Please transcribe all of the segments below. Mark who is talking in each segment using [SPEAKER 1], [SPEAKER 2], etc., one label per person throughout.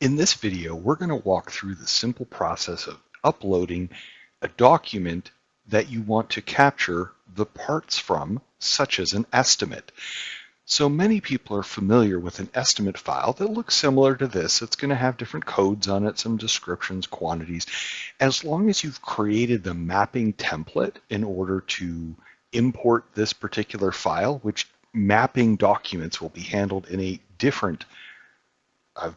[SPEAKER 1] In this video, we're going to walk through the simple process of uploading a document that you want to capture the parts from, such as an estimate. So many people are familiar with an estimate file that looks similar to this. It's going to have different codes on it, some descriptions, quantities. As long as you've created the mapping template in order to import this particular file, which mapping documents will be handled in a different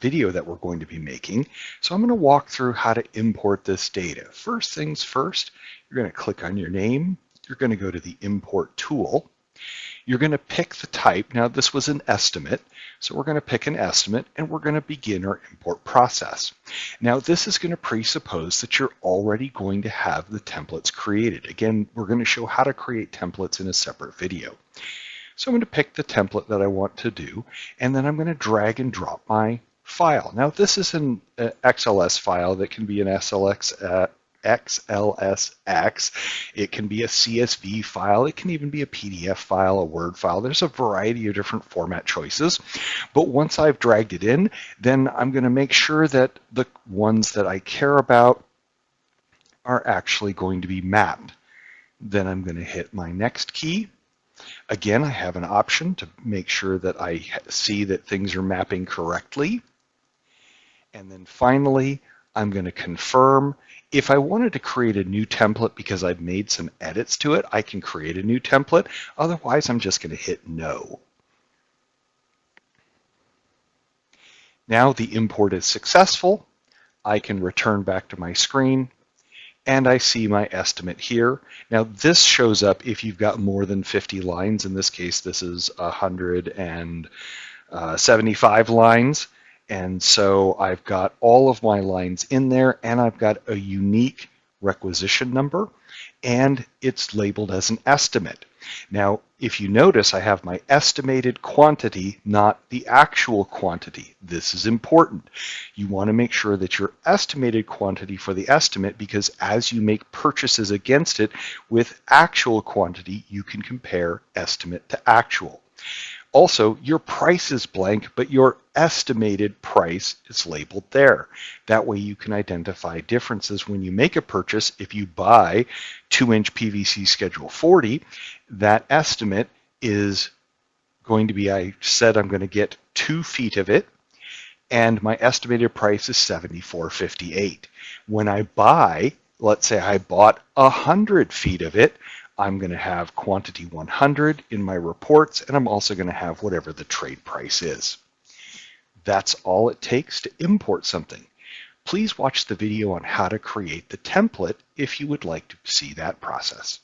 [SPEAKER 1] video that we're going to be making. So I'm going to walk through how to import this data. First things first, you're going to click on your name. You're going to go to the import tool. You're going to pick the type. Now this was an estimate, so we're going to pick an estimate and we're going to begin our import process. Now this is going to presuppose that you're already going to have the templates created. Again, we're going to show how to create templates in a separate video. So I'm going to pick the template that I want to do, and then I'm going to drag and drop my file. Now this is an XLS file that can be an XLSX, it can be a CSV file, it can even be a PDF file, a Word file. There's a variety of different format choices. But once I've dragged it in, then I'm going to make sure that the ones that I care about are actually going to be mapped. Then I'm going to hit my next key. Again, I have an option to make sure that I see that things are mapping correctly. And then finally, I'm going to confirm. If I wanted to create a new template because I've made some edits to it, I can create a new template. Otherwise, I'm just going to hit no. Now the import is successful. I can return back to my screen and I see my estimate here. Now this shows up if you've got more than 50 lines. In this case, this is 175 lines. And so I've got all of my lines in there, and I've got a unique requisition number, and it's labeled as an estimate. Now, if you notice, I have my estimated quantity, not the actual quantity. This is important. You want to make sure that your estimated quantity for the estimate, because as you make purchases against it with actual quantity, you can compare estimate to actual. Also, your price is blank, but your estimated price is labeled there. That way you can identify differences when you make a purchase. If you buy 2-inch PVC Schedule 40, that estimate is going to be, I said I'm going to get 2 feet of it, and my estimated price is $74.58. When I buy, let's say I bought 100 feet of it, I'm going to have quantity 100 in my reports, and I'm also going to have whatever the trade price is. That's all it takes to import something. Please watch the video on how to create the template if you would like to see that process.